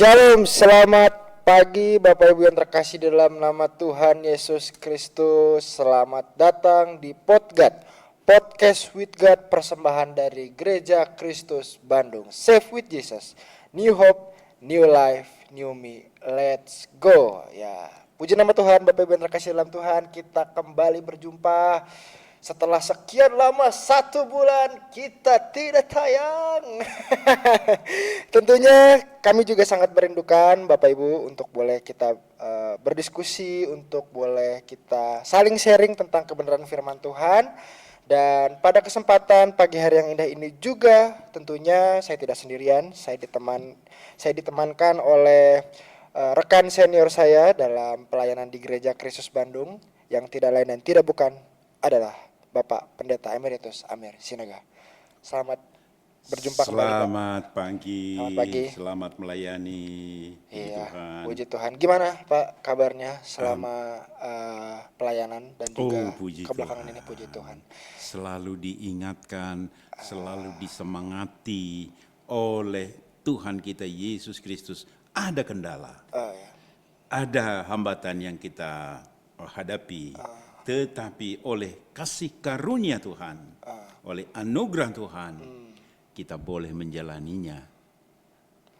Shalom, selamat pagi Bapak Ibu yang terkasih dalam nama Tuhan Yesus Kristus. Selamat datang di Podcast with God, persembahan dari Gereja Kristus Bandung. Save with Jesus, New Hope, New Life, New Me, Let's Go. Ya, puji nama Tuhan. Bapak Ibu yang terkasih dalam Tuhan, kita kembali berjumpa. Setelah sekian lama 1 bulan kita tidak tayang. Tentunya kami juga sangat merindukan Bapak Ibu untuk boleh kita berdiskusi, untuk boleh kita saling sharing tentang kebenaran firman Tuhan. Dan pada kesempatan pagi hari yang indah ini juga tentunya saya tidak sendirian, saya ditemankan oleh rekan senior saya dalam pelayanan di Gereja Kristus Bandung yang tidak lain dan tidak bukan adalah Bapak Pendeta Emeritus Amir Sinaga. Selamat berjumpa kembali, Pak. Selamat pagi. Selamat melayani. Iya, Tuhan. puji Tuhan. Gimana Pak kabarnya selama pelayanan dan juga kebelakangan ini, puji Tuhan. Selalu diingatkan, selalu disemangati oleh Tuhan kita Yesus Kristus. Ada kendala, ada hambatan yang kita hadapi. Tetapi oleh kasih karunia Tuhan, oleh anugerah Tuhan, kita boleh menjalaninya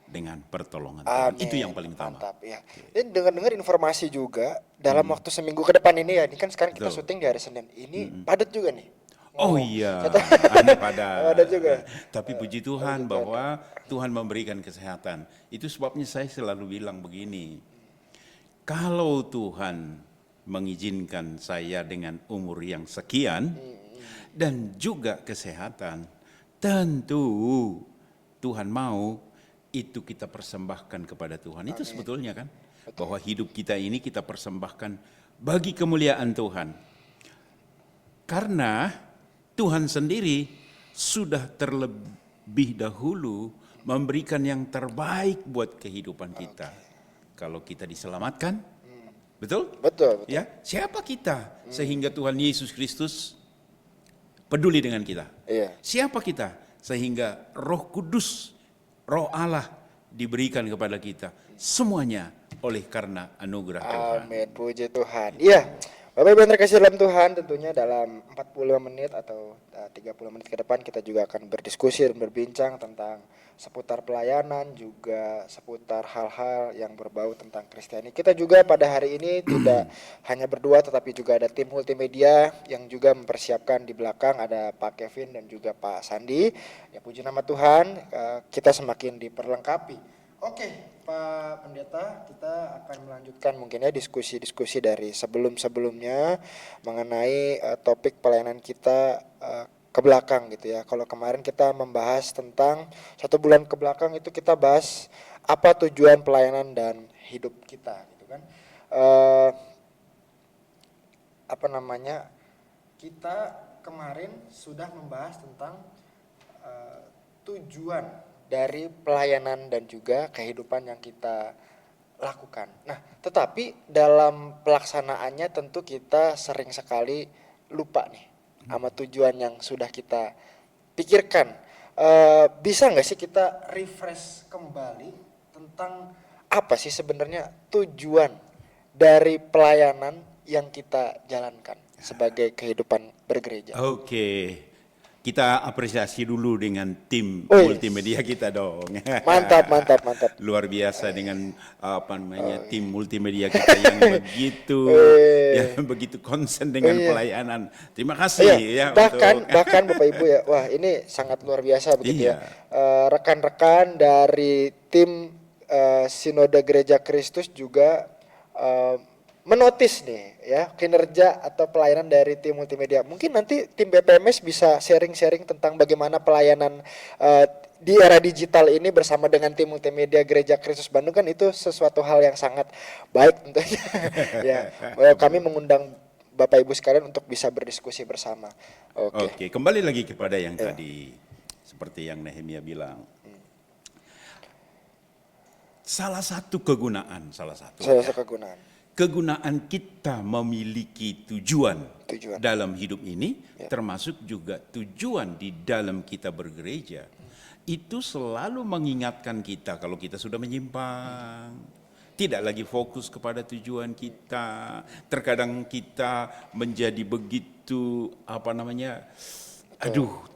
dengan pertolongan Tuhan. Itu yang paling utama. Mantap ya. Dan dengar informasi juga dalam waktu seminggu ke depan ini ya. Ini kan sekarang kita syuting di hari Senin. Ini padat juga nih. Oh iya, ada padat juga. Tapi puji Tuhan bahwa Tuhan memberikan kesehatan. Itu sebabnya saya selalu bilang begini. Kalau Tuhan mengizinkan saya dengan umur yang sekian dan juga kesehatan, tentu Tuhan mau itu kita persembahkan kepada Tuhan. Itu sebetulnya kan, bahwa hidup kita ini kita persembahkan bagi kemuliaan Tuhan. Karena Tuhan sendiri sudah terlebih dahulu memberikan yang terbaik buat kehidupan kita. Kalau kita diselamatkan, Betul? Betul. Ya, siapa kita sehingga Tuhan Yesus Kristus peduli dengan kita? Iya. Siapa kita sehingga Roh Kudus, Roh Allah diberikan kepada kita? Semuanya oleh karena anugerah Tuhan. Amin, puji Tuhan. Iya, Bapak Ibu yang terkasih dalam Tuhan, tentunya dalam 45 menit atau 30 menit ke depan kita juga akan berdiskusi dan berbincang tentang seputar pelayanan, juga seputar hal-hal yang berbau tentang Kristiani. Kita juga pada hari ini tidak hanya berdua, tetapi juga ada tim multimedia yang juga mempersiapkan di belakang. Ada Pak Kevin dan juga Pak Sandi. Ya, puji nama Tuhan, kita semakin diperlengkapi. Oke, Pak Pendeta, kita akan melanjutkan mungkin ya diskusi-diskusi dari sebelum-sebelumnya mengenai topik pelayanan kita ke belakang gitu ya. Kalau kemarin kita membahas tentang 1 bulan ke belakang itu kita bahas apa tujuan pelayanan dan hidup kita gitu kan. Kita kemarin sudah membahas tentang tujuan dari pelayanan dan juga kehidupan yang kita lakukan. Nah, tetapi dalam pelaksanaannya tentu kita sering sekali lupa nih sama tujuan yang sudah kita pikirkan. Bisa nggak sih kita refresh kembali tentang apa sih sebenarnya tujuan dari pelayanan yang kita jalankan sebagai kehidupan bergereja? Oke. Kita apresiasi dulu dengan tim multimedia kita dong. Mantap. Luar biasa dengan tim multimedia kita yang begitu konsen dengan pelayanan. Terima kasih ya. Bahkan Bapak Ibu ya, wah ini sangat luar biasa begitu ya. Rekan-rekan dari tim Sinode Gereja Kristus juga menotis nih ya kinerja atau pelayanan dari tim multimedia. Mungkin nanti tim BPMS bisa sharing-sharing tentang bagaimana pelayanan di era digital ini bersama dengan tim multimedia Gereja Kristus Bandung. Kan itu sesuatu hal yang sangat baik tentunya. Ya, kami mengundang Bapak Ibu sekalian untuk bisa berdiskusi bersama. Oke, kembali lagi kepada yang tadi seperti yang Nehemia bilang. Salah satu kegunaan. Kegunaan kita memiliki tujuan dalam hidup ini, termasuk juga tujuan di dalam kita bergereja. itu selalu mengingatkan kita kalau kita sudah menyimpang. Tidak lagi fokus kepada tujuan kita. Terkadang kita menjadi begitu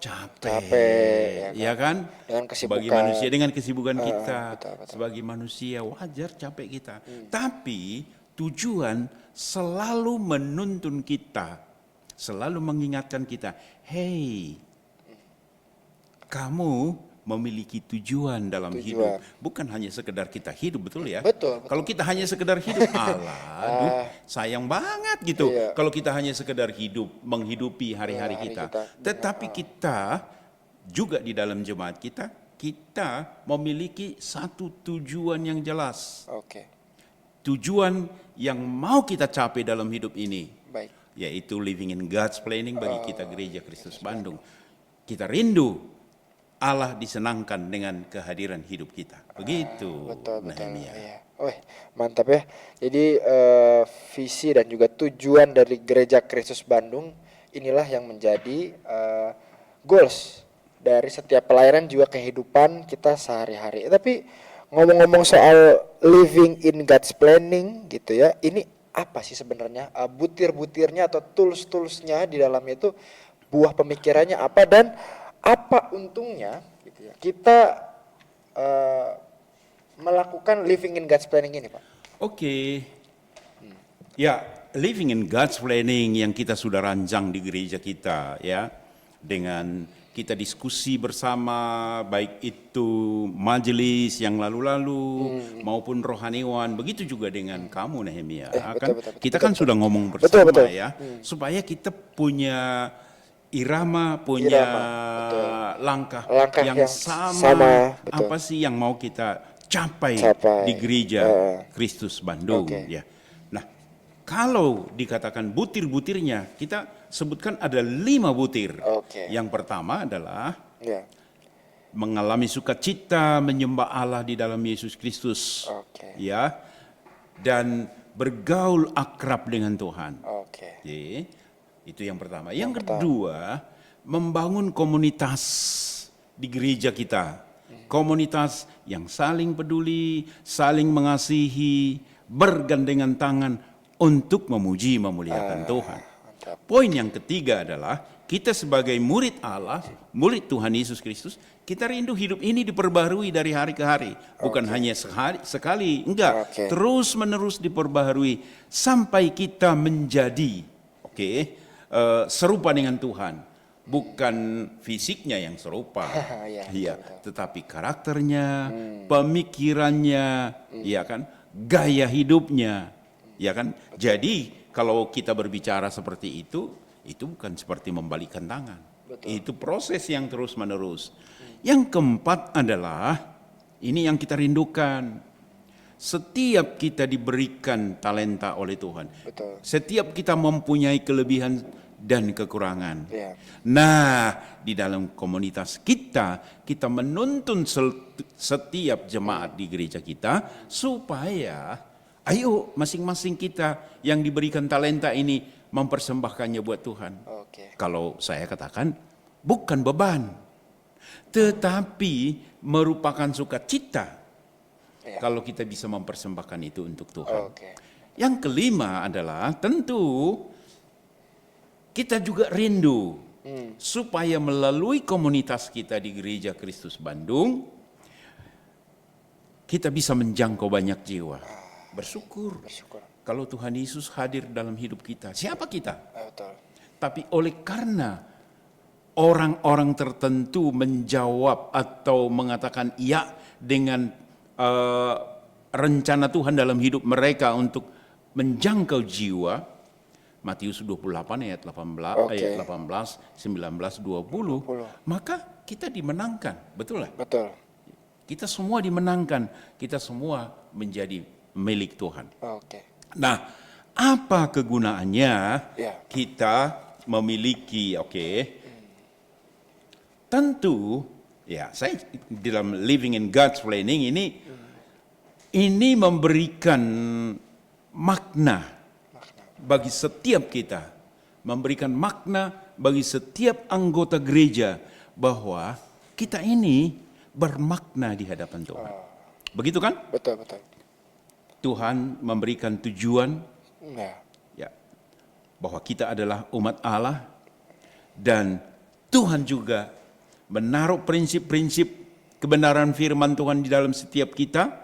capek, ya kan? Dengan Sebagai kesibukan. manusia dengan kesibukan kita, betul. sebagai manusia wajar capek kita. Tapi tujuan selalu menuntun kita, selalu mengingatkan kita, hey, kamu memiliki tujuan dalam hidup, bukan hanya sekedar kita hidup, betul ya? Betul. Kalau kita hanya sekedar hidup, sayang banget gitu. Iya. Kalau kita hanya sekedar hidup, menghidupi hari-hari Hari kita. kita. Tetapi kita juga di dalam jemaat kita memiliki satu tujuan yang jelas. Oke, Tujuan yang mau kita capai dalam hidup ini, baik. yaitu living in God's planning bagi kita Gereja Kristus Bandung. Kita rindu Allah disenangkan dengan kehadiran hidup kita. Begitu, Betul. Nehemia. Iya. Mantap ya. Jadi visi dan juga tujuan dari Gereja Kristus Bandung inilah yang menjadi goals dari setiap pelayanan juga kehidupan kita sehari-hari. Tapi ngomong-ngomong soal living in God's planning gitu ya, ini apa sih sebenarnya butir-butirnya atau tools-toolsnya di dalamnya itu, buah pemikirannya apa, dan apa untungnya gitu ya kita melakukan living in God's planning ini, Pak? Oke. Ya, living in God's planning yang kita sudah rancang di gereja kita ya, dengan kita diskusi bersama, baik itu majelis yang lalu-lalu maupun rohaniwan, begitu juga dengan kamu Nehemia. Kita kan sudah ngomong bersama ya, supaya kita punya irama, langkah yang sama. Apa sih yang mau kita capai di gereja Kristus Bandung ya. Nah, kalau dikatakan butir-butirnya, kita sebutkan ada 5 butir. Yang pertama adalah mengalami sukacita menyembah Allah di dalam Yesus Kristus, ya, dan bergaul akrab dengan Tuhan. Itu yang pertama. Yang kedua, membangun komunitas di gereja kita. Komunitas yang saling peduli, saling mengasihi, bergandengan tangan untuk memuji memuliakan Tuhan. Poin yang ketiga adalah kita sebagai murid Allah, murid Tuhan Yesus Kristus, kita rindu hidup ini diperbaharui dari hari ke hari. Bukan hanya sekali, enggak. Terus menerus diperbaharui sampai kita menjadi serupa dengan Tuhan, bukan fisiknya yang serupa, tetapi karakternya, pemikirannya, ya kan, gaya hidupnya, ya kan. Jadi kalau kita berbicara seperti itu bukan seperti membalikkan tangan. Itu proses yang terus menerus. Yang keempat adalah ini yang kita rindukan. Setiap kita diberikan talenta oleh Tuhan. Setiap kita mempunyai kelebihan dan kekurangan. Nah, di dalam komunitas kita menuntun setiap jemaat di gereja kita supaya ayo masing-masing kita yang diberikan talenta ini mempersembahkannya buat Tuhan. Kalau saya katakan bukan beban, tetapi merupakan sukacita. Kalau kita bisa mempersembahkan itu untuk Tuhan. Yang kelima adalah tentu kita juga rindu supaya melalui komunitas kita di Gereja Kristus Bandung kita bisa menjangkau banyak jiwa. Bersyukur kalau Tuhan Yesus hadir dalam hidup kita. Siapa kita? Tapi oleh karena orang-orang tertentu menjawab atau mengatakan iya dengan rencana Tuhan dalam hidup mereka untuk menjangkau jiwa, Matius 28 ayat 18, ayat 18, 19, 20, maka kita dimenangkan, betul lah? Betul. Kita semua dimenangkan, kita semua menjadi milik Tuhan. Nah, apa kegunaannya kita memiliki, tentu, ya, saya di dalam living in God's planning ini memberikan makna bagi setiap kita, memberikan makna bagi setiap anggota gereja bahwa kita ini bermakna di hadapan Tuhan. Begitu kan? Betul, betul. Tuhan memberikan tujuan Nah, ya bahwa kita adalah umat Allah, dan Tuhan juga menaruh prinsip-prinsip kebenaran firman Tuhan di dalam setiap kita,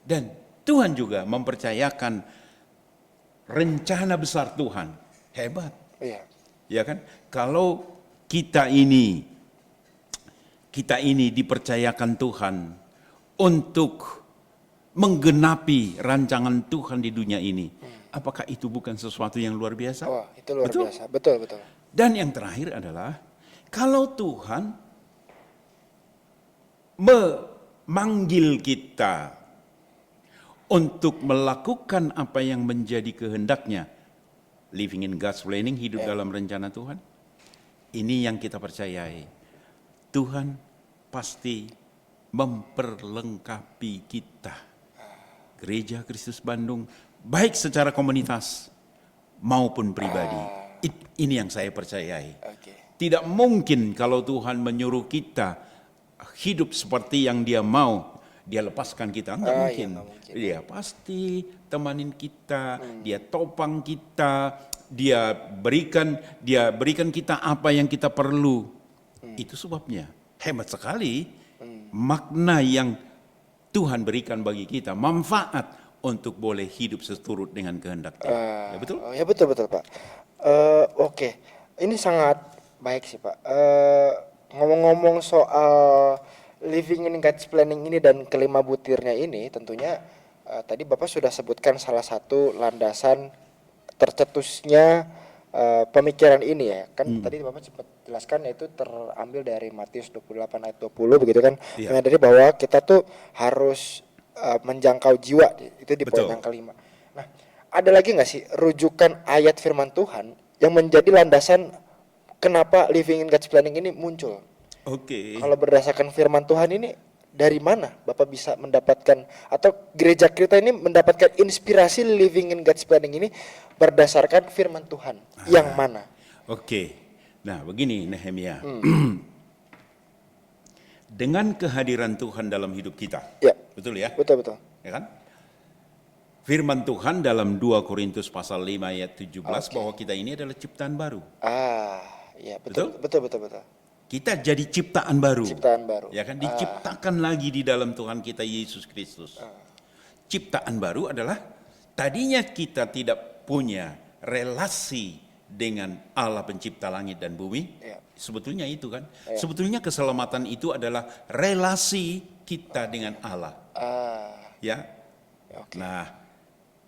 dan Tuhan juga mempercayakan rencana besar Tuhan. Hebat, iya. ya kan? Kalau kita ini dipercayakan Tuhan untuk menggenapi rancangan Tuhan di dunia ini, apakah itu bukan sesuatu yang luar biasa? Wah, itu luar Betul? biasa. Betul, betul. Dan yang terakhir adalah, kalau Tuhan memanggil kita untuk melakukan apa yang menjadi kehendaknya, living in God's planning, hidup dalam rencana Tuhan, ini yang kita percayai. Tuhan pasti memperlengkapi kita. Gereja Kristus Bandung, baik secara komunitas maupun pribadi. Ini yang saya percayai. Oke. Tidak mungkin kalau Tuhan menyuruh kita hidup seperti yang Dia mau, Dia lepaskan kita. Enggak mungkin. Iya, nggak mungkin. Dia pasti temanin kita, Dia topang kita, Dia berikan kita apa yang kita perlu. Itu sebabnya hebat sekali makna yang Tuhan berikan bagi kita, manfaat untuk boleh hidup seturut dengan kehendak Dia. Ya betul? Ya betul, betul, Pak. Oke, ini sangat baik sih, Pak. Ngomong-ngomong soal living in God's planning ini dan kelima butirnya ini, tentunya tadi Bapak sudah sebutkan salah satu landasan tercetusnya pemikiran ini ya. Kan tadi Bapak sempat jelaskan, yaitu terambil dari Matius 28 ayat 20 begitu kan. Iya. Menyadari bahwa kita tuh harus menjangkau jiwa, itu di poin Betul. yang kelima. Nah, ada lagi nggak sih rujukan ayat firman Tuhan yang menjadi landasan kenapa living in God's planning ini muncul? Oke. Kalau berdasarkan firman Tuhan ini, dari mana Bapak bisa mendapatkan, atau gereja kita ini mendapatkan inspirasi living in God's planning ini berdasarkan firman Tuhan yang mana? Oke. Nah, begini Nehemia. Dengan kehadiran Tuhan dalam hidup kita. Ya, Betul ya? betul, betul. Ya kan? Firman Tuhan dalam 2 Korintus pasal 5 ayat 17 bahwa kita ini adalah ciptaan baru. Ya betul, betul, betul, betul. Kita jadi ciptaan baru. Ciptaan baru. Ya kan? Diciptakan lagi di dalam Tuhan kita Yesus Kristus. Ciptaan baru adalah tadinya kita tidak punya relasi dengan Allah pencipta langit dan bumi. Ya. Sebetulnya itu kan. Sebetulnya keselamatan itu adalah relasi kita dengan Allah. Ya. Oke. Nah,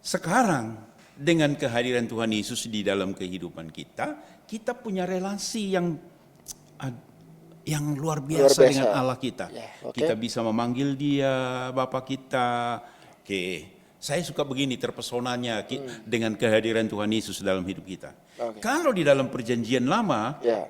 sekarang dengan kehadiran Tuhan Yesus di dalam kehidupan kita, kita punya relasi yang luar biasa, dengan Allah kita. Ya, oke. Kita bisa memanggil Dia Bapa kita. Oke, saya suka begini terpesonanya dengan kehadiran Tuhan Yesus dalam hidup kita. Oke. Kalau di dalam perjanjian lama, Ya,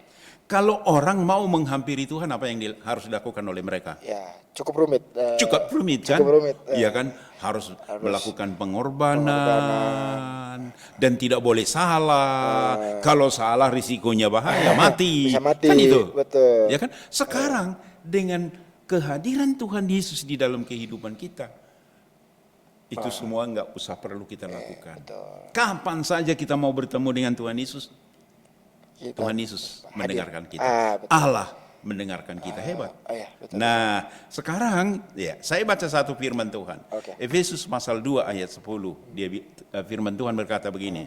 kalau orang mau menghampiri Tuhan, apa yang harus dilakukan oleh mereka? ya cukup rumit. Cukup rumit kan? cukup rumit, Iya kan? Harus melakukan pengorbanan dan tidak boleh salah. Kalau salah risikonya bahaya, mati. Bisa mati, Kan itu. betul. Ya kan? Sekarang dengan kehadiran Tuhan Yesus di dalam kehidupan kita, itu semua nggak usah perlu kita lakukan. betul. Kapan saja kita mau bertemu dengan Tuhan Yesus, Kita- Tuhan Yesus hadir. mendengarkan kita. Betul. Allah mendengarkan kita, hebat. Ya, betul. Nah, sekarang ya saya baca satu firman Tuhan. Oke. Efesus pasal 2 ayat 10. Firman Tuhan berkata begini.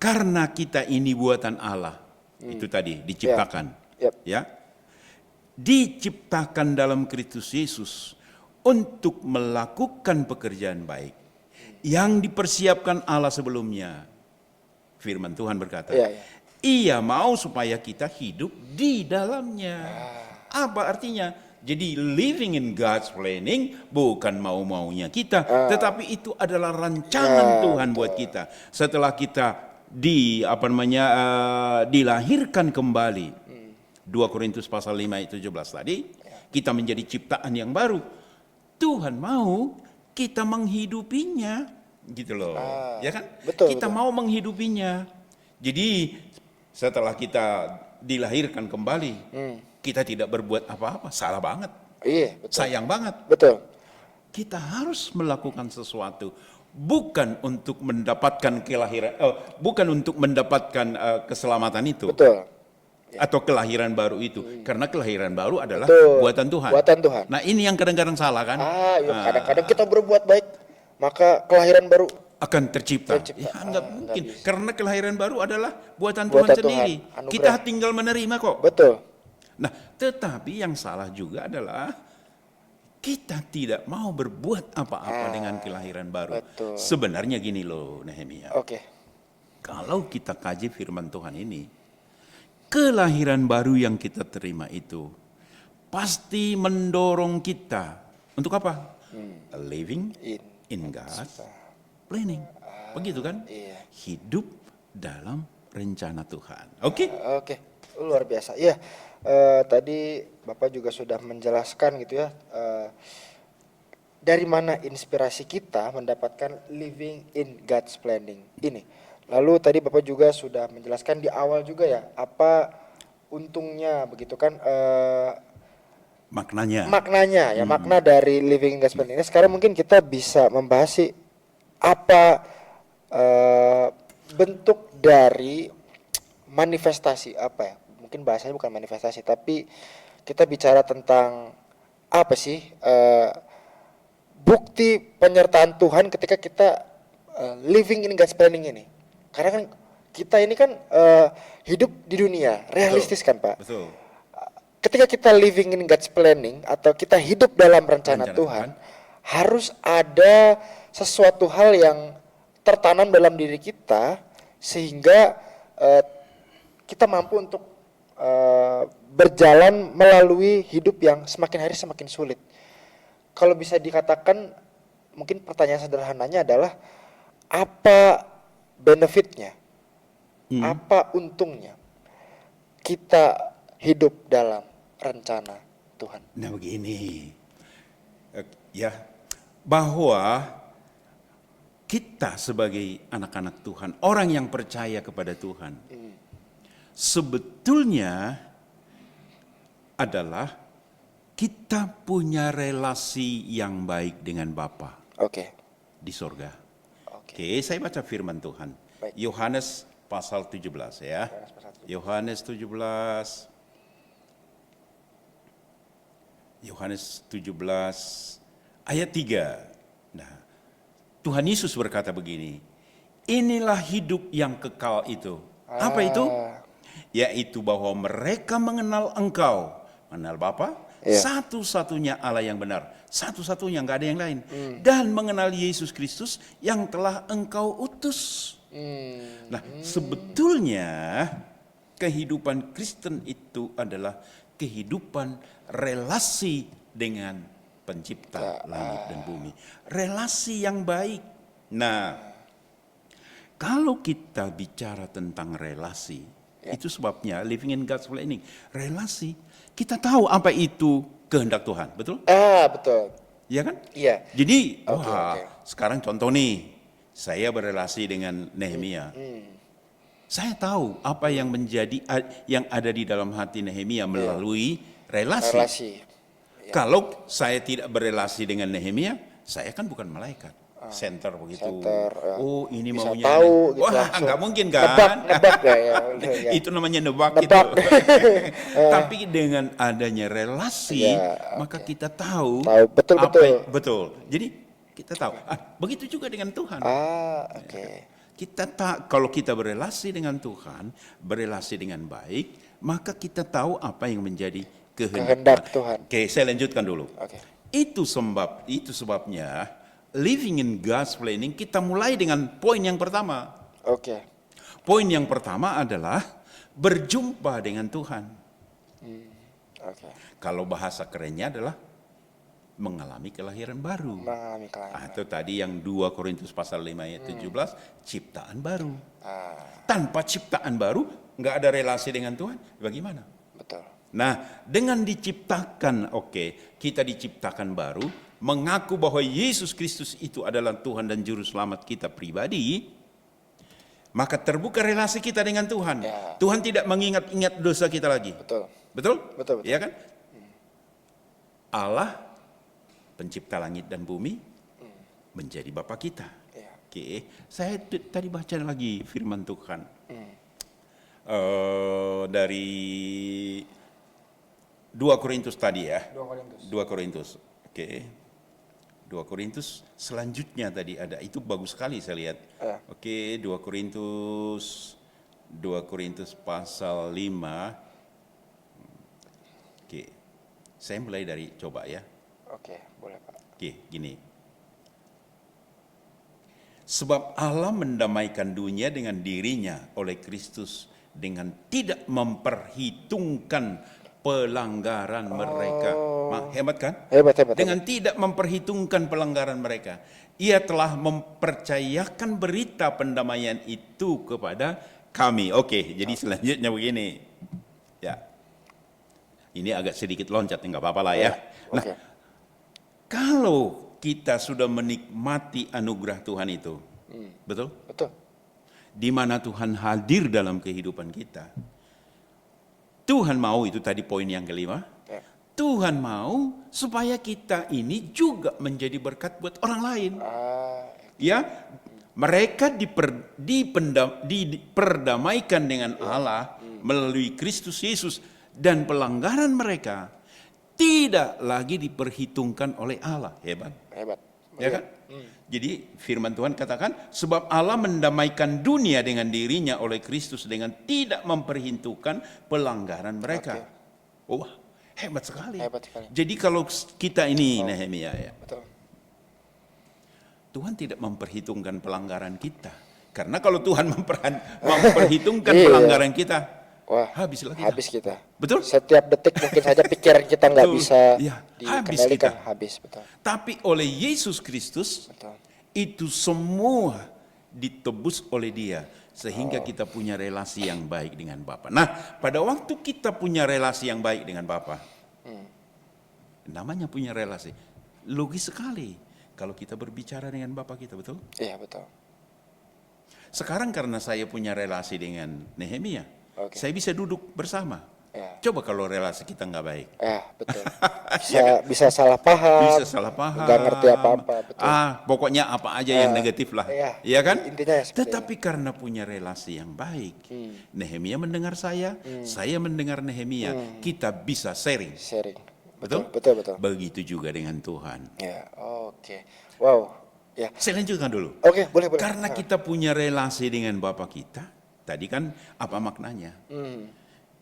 Karena kita ini buatan Allah. Itu tadi diciptakan. Yap. Ya. Diciptakan dalam Kristus Yesus untuk melakukan pekerjaan baik yang dipersiapkan Allah sebelumnya. Firman Tuhan berkata, Iya, iya. Ia mau supaya kita hidup di dalamnya. Apa artinya? Jadi living in God's planning bukan mau-maunya kita, tetapi itu adalah rancangan Tuhan buat kita. Setelah kita dilahirkan kembali. 2 Korintus pasal 5 ayat 17 tadi, kita menjadi ciptaan yang baru. Tuhan mau kita menghidupinya, gitu loh. Ya kan? Betul, Kita mau menghidupinya. Jadi setelah kita dilahirkan kembali, kita tidak berbuat apa-apa, salah banget, Iya, betul. sayang banget. Betul. Kita harus melakukan sesuatu bukan untuk mendapatkan kelahiran, bukan untuk mendapatkan keselamatan itu Betul. atau kelahiran baru itu, karena kelahiran baru adalah Betul. buatan Tuhan. Buatan Tuhan. Nah ini yang kadang-kadang salah kan? Iya, kadang-kadang kita berbuat baik, maka kelahiran baru Akan tercipta. Tercipta. Ya nggak mungkin, bisa. karena kelahiran baru adalah buatan Buatan Tuhan Tuhan, sendiri. anugerah. Kita tinggal menerima kok. betul. Nah, tetapi yang salah juga adalah kita tidak mau berbuat apa-apa dengan kelahiran baru. betul. Sebenarnya gini loh, Nehemia. Oke. Kalau kita kaji firman Tuhan ini, kelahiran baru yang kita terima itu pasti mendorong kita untuk apa? Living in God's planning. Begitu kan? Iya. Hidup dalam rencana Tuhan. Oke? Oke, luar biasa. Iya, tadi Bapak juga sudah menjelaskan gitu ya, dari mana inspirasi kita mendapatkan living in God's planning ini. Lalu tadi Bapak juga sudah menjelaskan di awal juga ya, apa untungnya begitu kan, Maknanya. maknanya ya, makna dari living in God's planning ini. Sekarang mungkin kita bisa membahas sih apa bentuk dari manifestasi, apa ya, mungkin bahasanya bukan manifestasi tapi kita bicara tentang apa sih bukti penyertaan Tuhan ketika kita living in God's planning ini. Karena kan kita ini kan hidup di dunia realistis kan Pak. Betul. Ketika kita living in God's planning atau kita hidup dalam rencana Rencana Tuhan, harus ada sesuatu hal yang tertanam dalam diri kita sehingga kita mampu untuk berjalan melalui hidup yang semakin hari semakin sulit. Kalau bisa dikatakan, mungkin pertanyaan sederhananya adalah apa benefitnya, apa untungnya kita hidup dalam rencana Tuhan. Nah begini, ya, bahwa kita sebagai anak-anak Tuhan, orang yang percaya kepada Tuhan, sebetulnya adalah kita punya relasi yang baik dengan Bapa Oke. di sorga. Oke. Oke, saya baca firman Tuhan. Baik. Yohanes pasal 17 ya. Yohanes 17. Yohanes 17 ayat 3. Nah, Tuhan Yesus berkata begini, inilah hidup yang kekal itu. Apa itu? Yaitu bahwa mereka mengenal Engkau, mengenal Bapa, satu-satunya Allah yang benar, satu-satunya, nggak ada yang lain, dan mengenal Yesus Kristus yang telah Engkau utus. Nah, sebetulnya kehidupan Kristen itu adalah kehidupan relasi dengan pencipta langit dan bumi. Relasi yang baik. Nah, kalau kita bicara tentang relasi, itu sebabnya living in God's planning. Relasi, kita tahu apa itu kehendak Tuhan, betul? Betul. Iya kan? Iya. Jadi, Oke. sekarang contoh nih, saya berelasi dengan Nehemia. Saya tahu apa yang menjadi yang ada di dalam hati Nehemia melalui relasi. Kalau saya tidak berelasi dengan Nehemia, saya kan bukan malaikat. Center begitu. Oh, ini bisa maunya. Tahu, gitu wah, langsung. nggak mungkin kan? Nebak ya. Itu namanya nebak. Nebak. Gitu. Tapi dengan adanya relasi, maka kita tahu. Betul. Betul. Jadi kita tahu. Begitu juga dengan Tuhan. Oke. Kalau kita berelasi dengan Tuhan, berelasi dengan baik, maka kita tahu apa yang menjadi kehendak Tuhan. Oke, saya lanjutkan dulu. Oke. Itu sebabnya living in God's planning, kita mulai dengan poin yang pertama. Oke. Poin yang pertama adalah berjumpa dengan Tuhan. Oke. Kalau bahasa kerennya adalah mengalami kelahiran baru. Mengalami kelahiran. Atau tadi yang 2 Korintus pasal 5 ayat 17, ciptaan baru. Tanpa ciptaan baru, nggak ada relasi dengan Tuhan, bagaimana? Betul. Nah, dengan diciptakan, kita diciptakan baru, mengaku bahwa Yesus Kristus itu adalah Tuhan dan Juru Selamat kita pribadi, maka terbuka relasi kita dengan Tuhan. Tuhan tidak mengingat-ingat dosa kita lagi. Betul. Betul? Betul, betul. Iya kan? Allah pencipta langit dan bumi menjadi Bapa kita. Iya. Oke, saya tadi baca lagi firman Tuhan. Dari 2 Korintus tadi ya. 2 Korintus. 2 Korintus. Oke. 2 Korintus selanjutnya tadi ada. Itu bagus sekali saya lihat. Oke, 2 Korintus pasal 5. Oke. Saya mulai dari coba ya. Oke, boleh Pak. Oke, gini. Sebab Allah mendamaikan dunia dengan dirinya oleh Kristus dengan tidak memperhitungkan pelanggaran mereka. Hebat kan? Hebat, hebat. Dengan tidak memperhitungkan pelanggaran mereka. Ia telah mempercayakan berita pendamaian itu kepada kami. Oke, jadi selanjutnya begini. Ya. Ini agak sedikit loncat, enggak apa-apa lah ya. Nah, kalau kita sudah menikmati anugerah Tuhan itu, betul? Betul. Di mana Tuhan hadir dalam kehidupan kita. Tuhan mau, itu tadi poin yang kelima. Ya. Tuhan mau supaya kita ini juga menjadi berkat buat orang lain. Ya, mereka diperdamaikan dengan Allah melalui Kristus Yesus, dan pelanggaran mereka tidak lagi diperhitungkan oleh Allah. Hebat. Hebat. Ya kan? Jadi firman Tuhan katakan, sebab Allah mendamaikan dunia dengan dirinya oleh Kristus dengan tidak memperhitungkan pelanggaran mereka. Wah, hebat sekali. Hebat sekali. Jadi kalau kita ini Nehemia ya, Betul. Tuhan tidak memperhitungkan pelanggaran kita. Karena kalau Tuhan memperhitungkan Iya. pelanggaran kita, Wah, habislah kita. habis kita. Betul? Setiap detik mungkin saja pikiran kita nggak Betul. bisa Ya, habis dikendalikan. kita. Habis, betul. Tapi oleh Yesus Kristus, Betul. itu semua ditebus oleh Dia sehingga kita punya relasi yang baik dengan Bapa. Nah, pada waktu kita punya relasi yang baik dengan Bapa, namanya punya relasi, logis sekali kalau kita berbicara dengan Bapa kita, betul? Iya, betul. Sekarang karena saya punya relasi dengan Nehemia, saya bisa duduk bersama. Ya. Coba kalau relasi kita nggak baik. Ya, betul. Bisa salah paham. Bisa salah paham. Nggak ngerti apa-apa, betul. Pokoknya apa aja yang negatif lah. Iya, Iya kan? intinya seperti Tetapi karena punya relasi yang baik, Nehemia mendengar saya mendengar Nehemia, kita bisa sharing. sharing. Betul? Betul, betul. Begitu juga dengan Tuhan. Ya, oke. Wow. Ya. Saya lanjutkan dulu. Oke, boleh, boleh. Karena kita punya relasi dengan Bapa kita, tadi kan apa maknanya?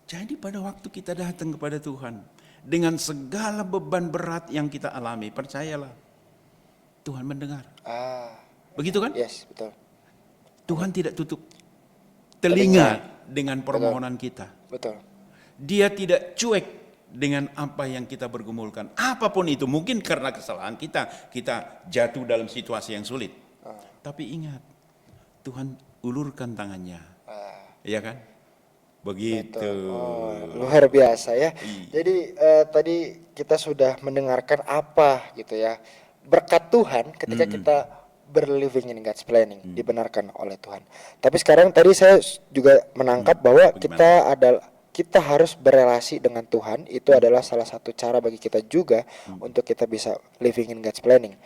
Jadi pada waktu kita datang kepada Tuhan, dengan segala beban berat yang kita alami, percayalah, Tuhan mendengar. Begitu kan? Yes, betul. Tuhan tidak tutup telinga dengan permohonan kita. Betul. Dia tidak cuek dengan apa yang kita bergumulkan. Apapun itu, mungkin karena kesalahan kita jatuh dalam situasi yang sulit. Tapi ingat, Tuhan ulurkan tangannya. Iya kan? Begitu. Luar biasa ya. Iya. Jadi tadi kita sudah mendengarkan apa gitu ya. Berkat Tuhan ketika kita berliving in God's planning, dibenarkan oleh Tuhan. Tapi sekarang tadi saya juga menangkap bahwa kita harus berelasi dengan Tuhan. Itu adalah salah satu cara bagi kita juga untuk kita bisa living in God's planning.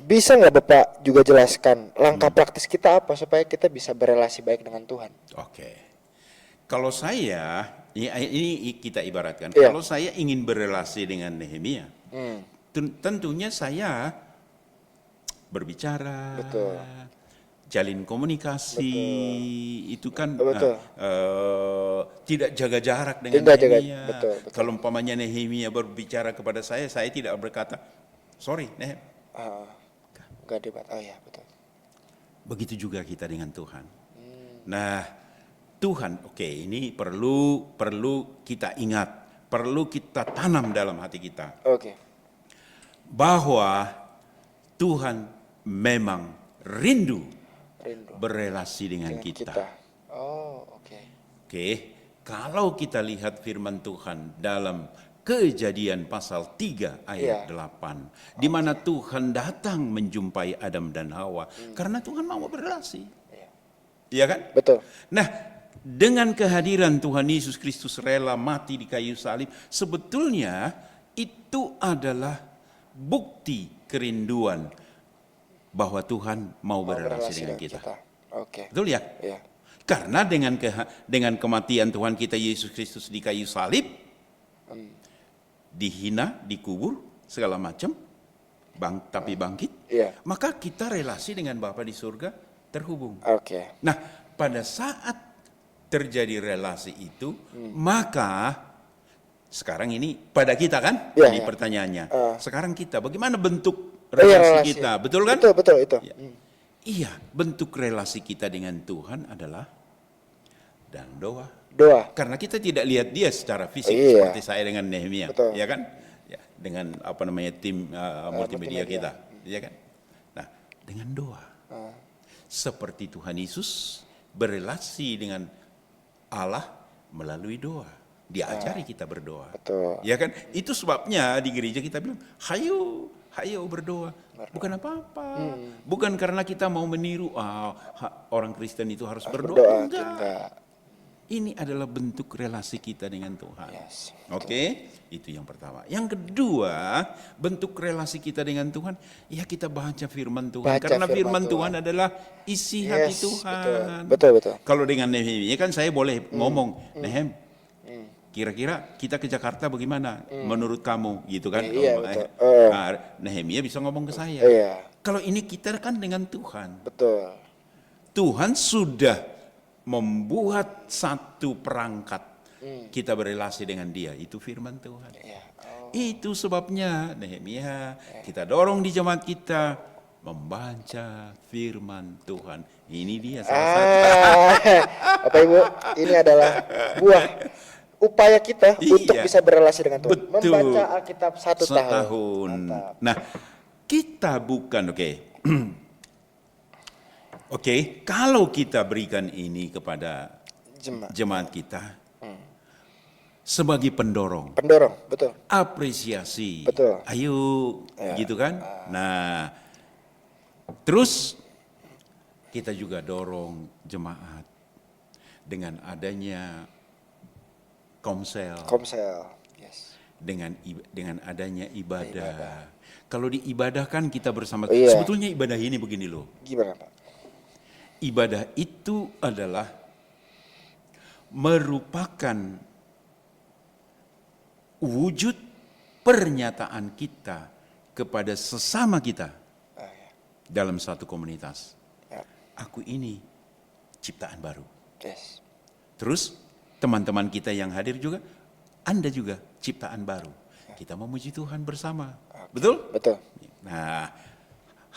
Bisa nggak Bapak juga jelaskan langkah praktis kita apa supaya kita bisa berelasi baik dengan Tuhan? Oke. Kalau saya, ini kita ibaratkan, Iya. kalau saya ingin berelasi dengan Nehemia, tentunya saya berbicara, Betul. jalin komunikasi, itu kan Betul. tidak jaga jarak dengan Tidak jaga- Nehemia. betul. Kalau umpamanya Nehemia berbicara kepada saya tidak berkata, sorry Nehem. Enggak debat. Oh ya, betul. Begitu juga kita dengan Tuhan. Nah, Tuhan, ini perlu kita ingat, perlu kita tanam dalam hati kita Oke. bahwa Tuhan memang rindu berelasi dengan kita. Oh, oke. Oke, kalau kita lihat firman Tuhan dalam Kejadian pasal 3 ayat 8, di mana Tuhan datang menjumpai Adam dan Hawa karena Tuhan mau berelasi. Iya kan? Betul. Nah, dengan kehadiran Tuhan Yesus Kristus rela mati di kayu salib, sebetulnya itu adalah bukti kerinduan bahwa Tuhan mau berrelasi dengan kita. Oke. Betul ya? Iya. Karena dengan kematian Tuhan kita Yesus Kristus di kayu salib, dihina, dikubur, segala macam, tapi bangkit, Iya. maka kita relasi dengan Bapa di surga terhubung. Oke. Nah, pada saat terjadi relasi itu, maka sekarang ini pada kita kan, Iya, tadi iya. pertanyaannya. Sekarang kita, bagaimana bentuk Iya, relasi kita, betul kan? Betul itu. Ya. Iya, bentuk relasi kita dengan Tuhan adalah dan doa. Doa. Karena kita tidak lihat dia secara fisik Iya. seperti saya dengan Nehemia, Betul. ya kan? Ya, dengan tim multimedia kita, ya kan? Nah, dengan doa. Seperti Tuhan Yesus berrelasi dengan Allah melalui doa. Diajari kita berdoa. Betul. Ya kan? Itu sebabnya di gereja kita bilang, hayo berdoa. Bukan apa-apa. Bukan karena kita mau meniru orang Kristen itu harus berdoa. Enggak. Ini adalah bentuk relasi kita dengan Tuhan. Yes, Oke, itu yang pertama. Yang kedua, bentuk relasi kita dengan Tuhan, ya kita baca firman Tuhan. Karena firman Tuhan adalah isi hati Tuhan. Betul. Kalau dengan Nehemia kan saya boleh ngomong, Nehem, kira-kira kita ke Jakarta bagaimana menurut kamu, gitu kan? Iya, betul. Nehemia bisa ngomong ke saya. Iya. Kalau ini kita kan dengan Tuhan. Betul. Tuhan sudah membuat satu perangkat kita berrelasi dengan dia, itu firman Tuhan. Iya. Itu sebabnya Nehemia kita dorong di jemaat kita membaca firman Tuhan. Ini dia salah satu. Bapak Ibu, ini adalah buah upaya kita untuk Iya. bisa berrelasi dengan Tuhan. Betul. Membaca Alkitab satu tahun. Mantap. Nah, kita bukan Oke, kalau kita berikan ini kepada jemaat kita sebagai pendorong, betul. apresiasi, Betul. ayo, gitu kan? Nah, terus kita juga dorong jemaat dengan adanya komsel, Yes. dengan adanya ibadah. Kalau diibadahkan kita bersama, Iya. sebetulnya ibadah ini begini loh. Gimana, Pak? Ibadah itu adalah merupakan wujud pernyataan kita kepada sesama kita dalam satu komunitas. Ya. Aku ini ciptaan baru. Yes. Terus teman-teman kita yang hadir juga, Anda juga ciptaan baru. Kita memuji Tuhan bersama. Betul? Betul. Nah,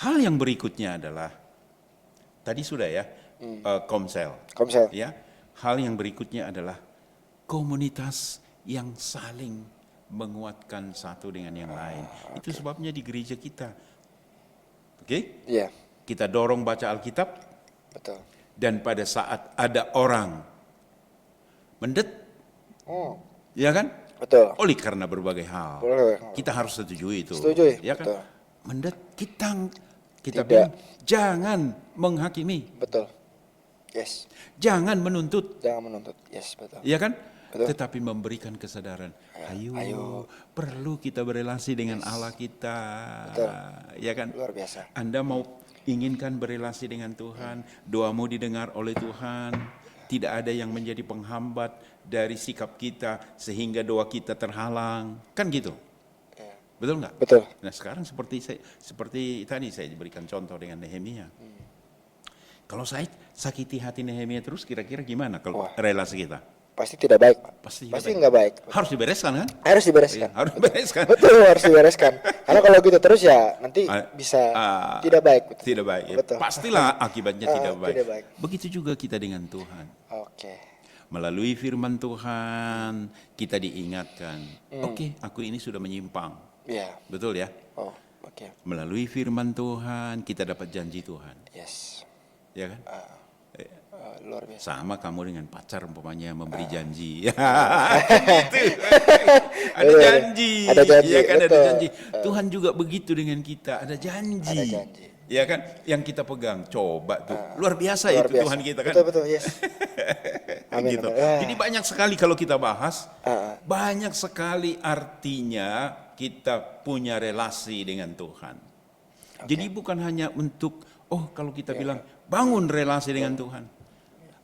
hal yang berikutnya adalah tadi sudah ya, komsel. Ya, hal yang berikutnya adalah komunitas yang saling menguatkan satu dengan yang lain. Itu sebabnya di gereja kita, Iya. kita dorong baca Alkitab. Betul. Dan pada saat ada orang mendet, ya kan? Betul. Oleh karena berbagai hal, Boleh. kita harus setujui itu. Setujui, Ya kan? betul. Mendet, kita Tidak. bilang jangan menghakimi, Betul. Yes. jangan menuntut, Jangan menuntut. Yes, betul. ya kan? Betul. Tetapi memberikan kesadaran. Ayo, ayo. perlu kita berelasi dengan Allah kita, Betul. ya kan? Luar biasa. Anda mau inginkan berelasi dengan Tuhan, doamu didengar oleh Tuhan, tidak ada yang menjadi penghambat dari sikap kita sehingga doa kita terhalang, kan gitu? Betul nggak? Betul. Nah sekarang seperti tadi saya berikan contoh dengan Nehemia. Kalau saya sakiti hati Nehemia terus, kira-kira gimana kalau relasi kita? Pasti tidak baik, Pak. Pasti nggak baik. Harus dibereskan kan? Harus dibereskan. Iya, harus dibereskan. Betul, harus dibereskan. Karena kalau gitu terus ya nanti bisa tidak baik. Betul. Tidak baik. Ya. Betul. Pastilah akibatnya tidak baik. Tidak baik. Begitu juga kita dengan Tuhan. Oke. Melalui firman Tuhan kita diingatkan. Oke, aku ini sudah menyimpang. Iya. Betul ya? Oh, oke. Melalui firman Tuhan kita dapat janji Tuhan. Yes. Ya kan? Luar biasa. Sama kamu dengan pacar umpamanya memberi janji. Gitu. Ada janji. Ada janji, Ya kan, ada betul. janji. Tuhan juga begitu dengan kita, ada janji. Ada janji. Ya kan, yang kita pegang, coba tuh, luar biasa Luar itu biasa. Tuhan kita kan. Betul betul, yes. Amin. Gitu. Amin. Jadi banyak sekali kalau kita bahas, Ah, banyak sekali artinya kita punya relasi dengan Tuhan. Jadi bukan hanya untuk, kalau kita bilang bangun relasi dengan Tuhan,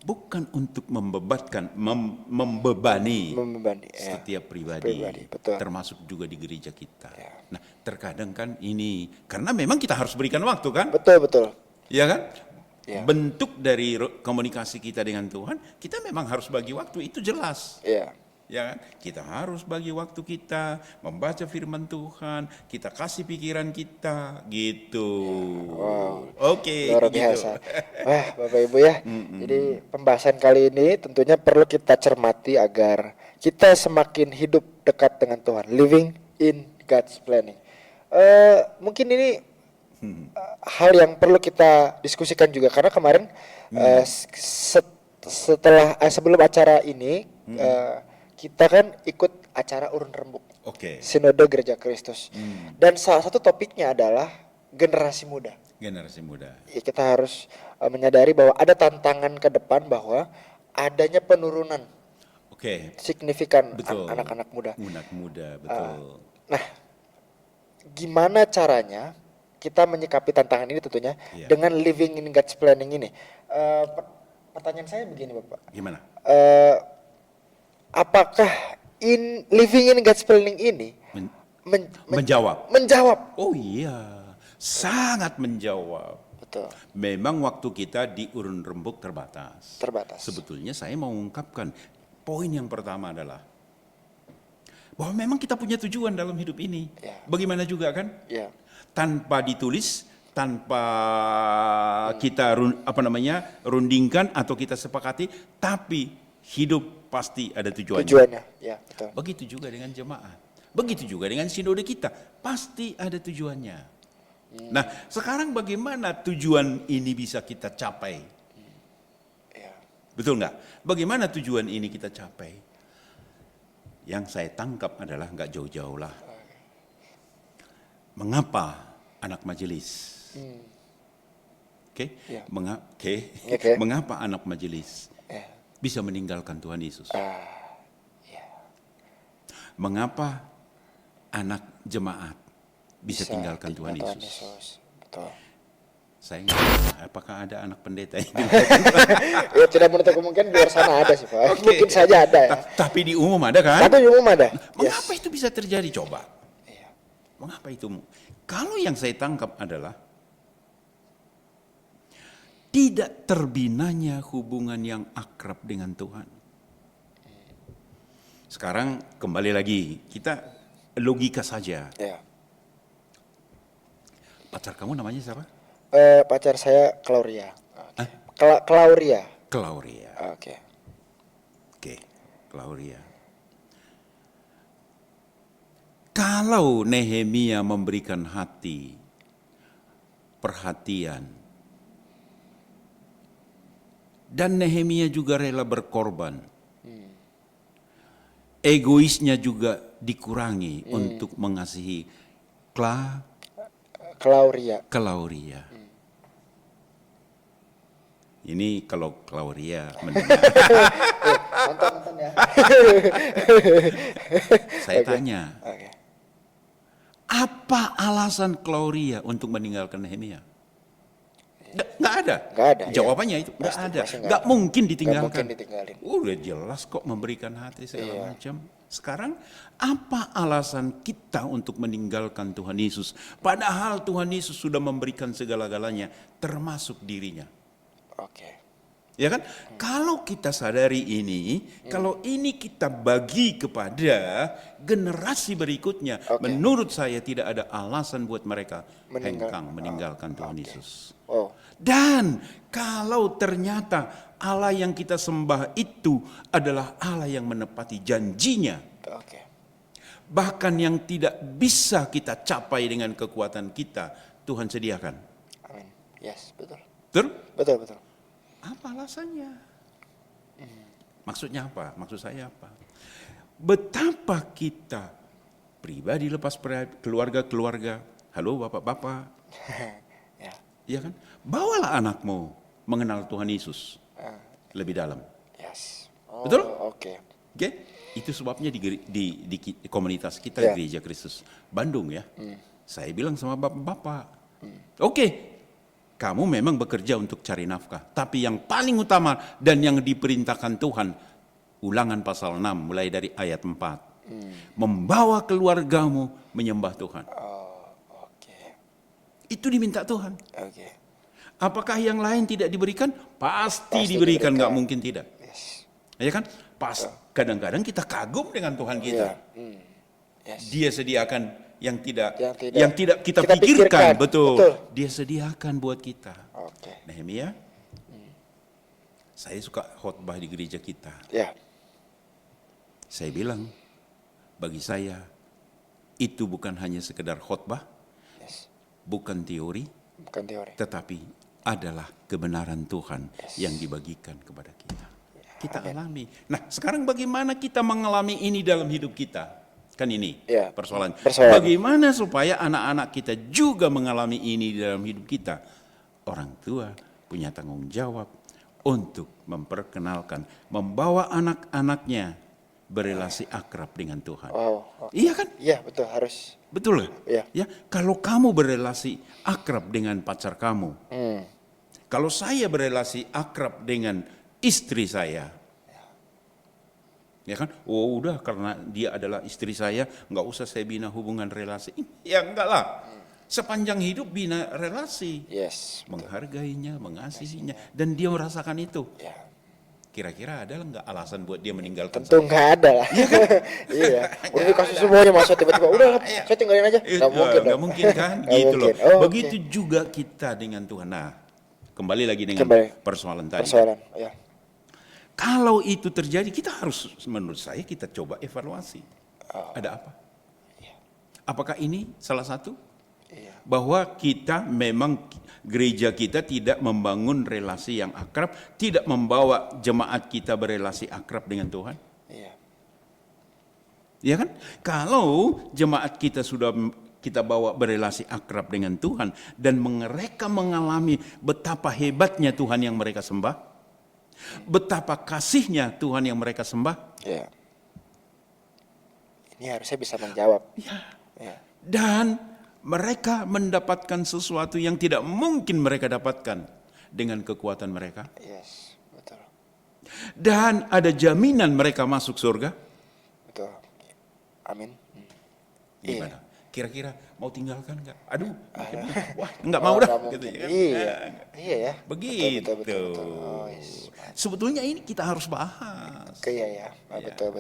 bukan untuk membebani membebani. Ya. setiap pribadi, Betul. termasuk juga di gereja kita. Nah, terkadang kan ini, karena memang kita harus berikan waktu kan, Betul betul. ya kan? Ya. Bentuk dari komunikasi kita dengan Tuhan, kita memang harus bagi waktu, itu jelas. Ya. Ya kan? Kita harus bagi waktu kita, membaca firman Tuhan, kita kasih pikiran kita, gitu. Wow. Oke, Luar gitu. biasa. Wah, Bapak Ibu ya. Jadi pembahasan kali ini tentunya perlu kita cermati agar kita semakin hidup dekat dengan Tuhan. Living in God's planning. Mungkin ini hal yang perlu kita diskusikan juga karena kemarin sebelum acara ini kita kan ikut acara urun rembuk Oke, Sinode Gereja Kristus dan salah satu topiknya adalah generasi muda. generasi muda. Ya, kita harus menyadari bahwa ada tantangan ke depan bahwa adanya penurunan Oke, signifikan betul. anak-anak muda. Anak muda, betul. Nah, gimana caranya kita menyikapi tantangan ini tentunya Iya. dengan living in God's planning ini? Pertanyaan saya begini, Bapak. Gimana? Apakah living in God's planning ini Menjawab. menjawab? Oh iya, sangat menjawab. Betul, Memang waktu kita di urun rembuk terbatas. terbatas. Sebetulnya saya mau mengungkapkan, poin yang pertama adalah bahwa memang kita punya tujuan dalam hidup ini. Ya. Bagaimana juga kan? Ya, Tanpa ditulis, tanpa kita rundingkan atau kita sepakati, tapi hidup pasti ada tujuannya. tujuannya. Ya, betul. Begitu juga dengan jemaat. Begitu juga dengan sinode kita. Pasti ada tujuannya. Nah, sekarang bagaimana tujuan ini bisa kita capai? Ya. Betul nggak? Bagaimana tujuan ini kita capai? Yang saya tangkap adalah nggak jauh-jauh lah. Mengapa anak majelis? Oke? Ya. Oke. Mengapa anak majelis Ya. bisa meninggalkan Tuhan Yesus? Ya. Mengapa anak jemaat bisa tinggalkan Tuhan Yesus? Betul. Saya nggak tahu apakah ada anak pendeta yang Ya, tidak menutup kemungkinan di luar sana ada sih, Pak. Oke. Mungkin saja ada ya. Tapi di umum ada kan? Tapi di umum ada. Mengapa itu bisa terjadi coba? Iya. Mengapa itu? Kalau yang saya tangkap adalah tidak terbinanya hubungan yang akrab dengan Tuhan. Sekarang kembali lagi, kita logika saja. Ya. Pacar kamu namanya siapa? Pacar saya Claudia. Hah? Claudia. Claudia. Oke. Oke, Claudia. Kalau Nehemia memberikan hati, perhatian, dan Nehemia juga rela berkorban, egoisnya juga dikurangi untuk mengasihi Claudia. Claudia. Ini kalau Claudia mendengar, Nonton ya. saya tanya, Oke. apa alasan Claudia untuk meninggalkan Nehemia? Nggak ada. Nggak ada, Jawabannya itu nggak ada. pasti nggak Nggak ada. mungkin Nggak ditinggalkan. mungkin ditinggalin. Udah jelas kok memberikan hati segala Iya. macam. Sekarang apa alasan kita untuk meninggalkan Tuhan Yesus? Padahal Tuhan Yesus sudah memberikan segala-galanya, termasuk dirinya. Oke. Ya kan? Kalau kita sadari ini, kalau ini kita bagi kepada generasi berikutnya, Oke. menurut saya tidak ada alasan buat mereka meninggalkan Tuhan Oke. Yesus. Oh. Dan kalau ternyata Allah yang kita sembah itu adalah Allah yang menepati janjinya, Oke. bahkan yang tidak bisa kita capai dengan kekuatan kita, Tuhan sediakan. Amin. Yes, betul. Betul? Betul, betul. Apa alasannya? Maksudnya apa? Maksud saya apa? Betapa kita pribadi lepas keluarga-keluarga, halo bapak-bapak, Ya. Ya kan? Bawalah anakmu mengenal Tuhan Yesus lebih dalam. Yes. Betul? Oke. Oke? Itu sebabnya di komunitas kita Ya. Gereja Kristus Bandung ya. Saya bilang sama bapak-bapak, oke, kamu memang bekerja untuk cari nafkah. Tapi yang paling utama dan yang diperintahkan Tuhan, Ulangan pasal 6 mulai dari ayat 4. Membawa keluargamu menyembah Tuhan. Oke. Itu diminta Tuhan. Oke. Apakah yang lain tidak diberikan? Pasti Pasti diberikan, nggak diberikan. mungkin tidak. Yes. Ya kan? Kadang-kadang kita kagum dengan Tuhan kita. Iya. Yes. Dia sediakan yang tidak kita kita pikirkan, pikirkan. betul. Betul. Dia sediakan buat kita. Oke. Nehemia, saya suka khotbah di gereja kita. Ya. Saya bilang, bagi saya itu bukan hanya sekedar khotbah, Yes. bukan teori, Bukan teori. tetapi adalah kebenaran Tuhan yang dibagikan kepada kita. Kita alami. Nah, sekarang bagaimana kita mengalami ini dalam hidup kita? Kan ini Ya, persoalan. persoalan. Bagaimana supaya anak-anak kita juga mengalami ini dalam hidup kita? Orang tua punya tanggung jawab untuk memperkenalkan, membawa anak-anaknya berelasi akrab dengan Tuhan. Wow. Oke. Iya kan? Iya, betul, harus. Betul nggak? Iya. Ya, kalau kamu berelasi akrab dengan pacar kamu, kalau saya berelasi akrab dengan istri saya, ya kan? Oh udah, karena dia adalah istri saya, nggak usah saya bina hubungan relasi. Ya enggak lah. Sepanjang hidup bina relasi, Yes. menghargainya, mengasihinya, dan dia merasakan itu. Ya. Kira-kira ada nggak alasan buat dia meninggalkan Tentu nggak ada lah. Iya. Udah dikasih semuanya masuk tiba-tiba. Udah, saya tinggalin aja. Itu Nggak mungkin. nggak dong. mungkin kan, Nggak gitu loh. mungkin. Oh, Begitu juga kita dengan Tuhan. Nah, kembali lagi dengan persoalan tadi. Persoalan. Ya. Kalau itu terjadi, kita harus, menurut saya, kita coba evaluasi. Ada apa? Apakah ini salah satu? Iya. Bahwa kita memang, gereja kita tidak membangun relasi yang akrab, tidak membawa jemaat kita berelasi akrab dengan Tuhan. Iya. Ya kan? Kalau jemaat kita sudah kita bawa berelasi akrab dengan Tuhan dan mereka mengalami betapa hebatnya Tuhan yang mereka sembah, betapa kasihnya Tuhan yang mereka sembah, Iya. Ini harusnya bisa menjawab. Ya. dan mereka mendapatkan sesuatu yang tidak mungkin mereka dapatkan dengan kekuatan mereka, Yes. Betul. dan ada jaminan mereka masuk surga. Betul. Amin. Gimana? Kira-kira mau tinggalkan nggak? Aduh, wah nggak mau dah. Nggak Gitu, mungkin. ya kan? Iya. Iya ya. Begitu. Betul. Oh, yes. Sebetulnya ini kita harus bahas. Iya ya. Betul.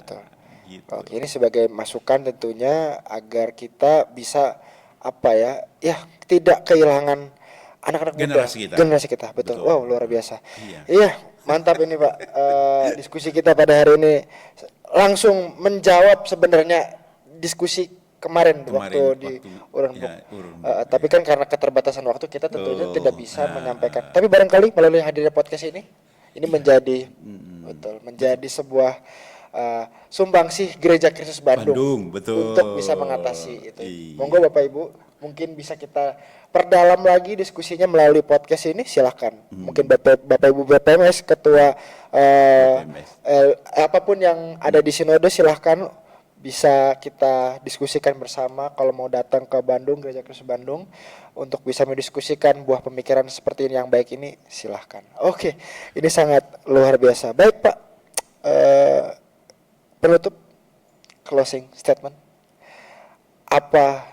Gitu. Oke, ini sebagai masukan tentunya agar kita bisa tidak kehilangan anak-anak muda, generasi kita, betul. Wow, luar biasa. Iya, mantap ini Pak. Diskusi kita pada hari ini langsung menjawab sebenarnya diskusi kemarin waktu di Urun Book. Tapi kan karena keterbatasan waktu kita tentunya tidak bisa menyampaikan. Tapi barangkali melalui hadirnya podcast ini menjadi sebuah sumbangsih Gereja Kristus Bandung betul. Untuk bisa mengatasi itu. Monggo Bapak Ibu, mungkin bisa kita perdalam lagi diskusinya melalui podcast ini, silahkan. Mungkin Bapak Ibu BPMS, Ketua apapun yang ada di Sinode, silahkan bisa kita diskusikan bersama. Kalau mau datang ke Bandung, Gereja Kristus Bandung, untuk bisa mendiskusikan buah pemikiran seperti ini yang baik ini, silahkan. Oke, ini sangat luar biasa. Baik Pak, penutup, closing statement, apa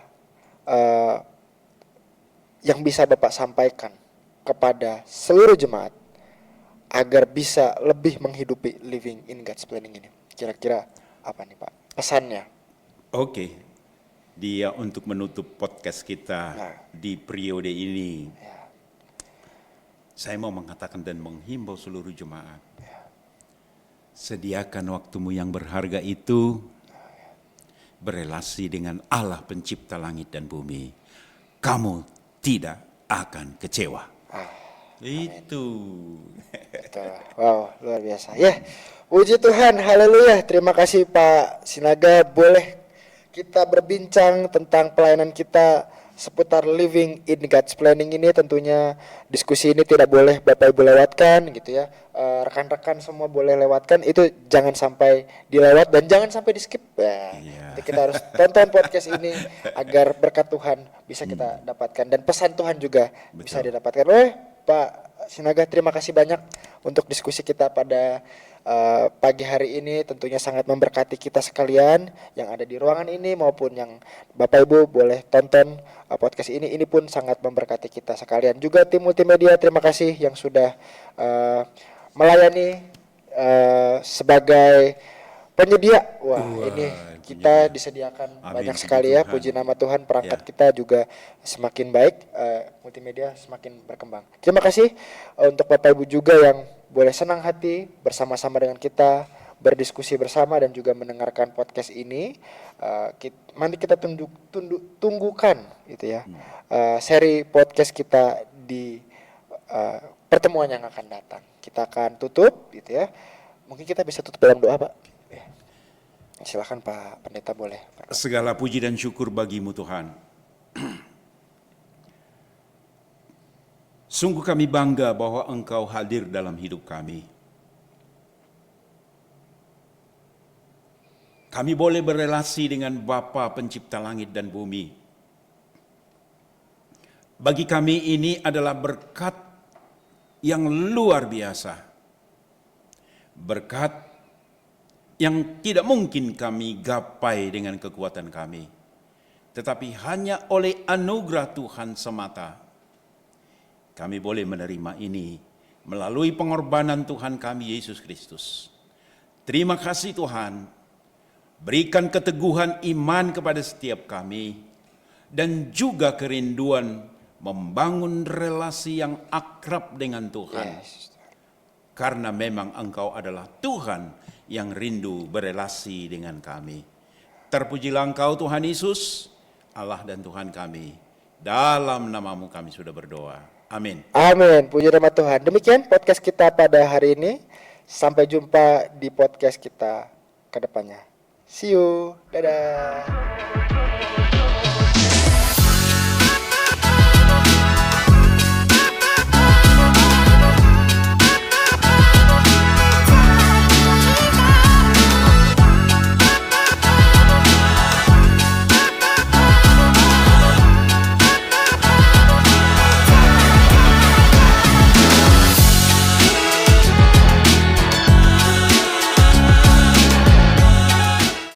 yang bisa Bapak sampaikan kepada seluruh jemaat agar bisa lebih menghidupi living in God's planning ini? Kira-kira apa nih Pak pesannya? Oke, dia untuk menutup podcast kita di periode ini, saya mau mengatakan dan menghimbau seluruh jemaat, sediakan waktumu yang berharga itu berelasi dengan Allah pencipta langit dan bumi. Kamu tidak akan kecewa. Itu. Betul. Wow, luar biasa. Ya, puji Tuhan, haleluya. Terima kasih Pak Sinaga, boleh kita berbincang tentang pelayanan kita seputar living in God's planning ini. Tentunya diskusi ini tidak boleh Bapak Ibu lewatkan gitu ya. Rekan-rekan semua boleh lewatkan, itu jangan sampai dilewat dan jangan sampai di skip. Iya. Jadi kita harus tonton podcast ini agar berkat Tuhan bisa kita dapatkan dan pesan Tuhan juga bisa Betul. didapatkan. Pak Sinaga, terima kasih banyak untuk diskusi kita pada pagi hari ini. Tentunya sangat memberkati kita sekalian yang ada di ruangan ini maupun yang Bapak Ibu boleh tonton podcast ini. Ini pun sangat memberkati kita sekalian. Juga tim multimedia, terima kasih yang sudah melayani sebagai penyedia. Wah, ini kita disediakan Amin, banyak puji sekali ya. Tuhan. Puji nama Tuhan, perangkat Ya. kita juga semakin baik, multimedia semakin berkembang. Terima kasih untuk Bapak Ibu juga yang boleh senang hati bersama-sama dengan kita, berdiskusi bersama dan juga mendengarkan podcast ini. Mari kita tunggukan gitu ya, seri podcast kita di pertemuan yang akan datang. Kita akan tutup gitu ya. Mungkin kita bisa tutup dalam doa, Pak. Silakan Pak Pendeta, boleh. Segala puji dan syukur bagimu Tuhan. Sungguh kami bangga bahwa Engkau hadir dalam hidup kami. Kami boleh berelasi dengan Bapa Pencipta langit dan bumi. Bagi kami ini adalah berkat yang luar biasa. Berkat yang tidak mungkin kami gapai dengan kekuatan kami. Tetapi hanya oleh anugerah Tuhan semata kami boleh menerima ini melalui pengorbanan Tuhan kami Yesus Kristus. Terima kasih Tuhan. Berikan keteguhan iman kepada setiap kami dan juga kerinduan membangun relasi yang akrab dengan Tuhan. Yes. Karena memang Engkau adalah Tuhan yang rindu berelasi dengan kami. Terpujilah Engkau Tuhan Yesus, Allah dan Tuhan kami. Dalam namamu kami sudah berdoa. Amin. Amin. Puji nama Tuhan. Demikian podcast kita pada hari ini. Sampai jumpa di podcast kita ke depannya. See you. Dadah.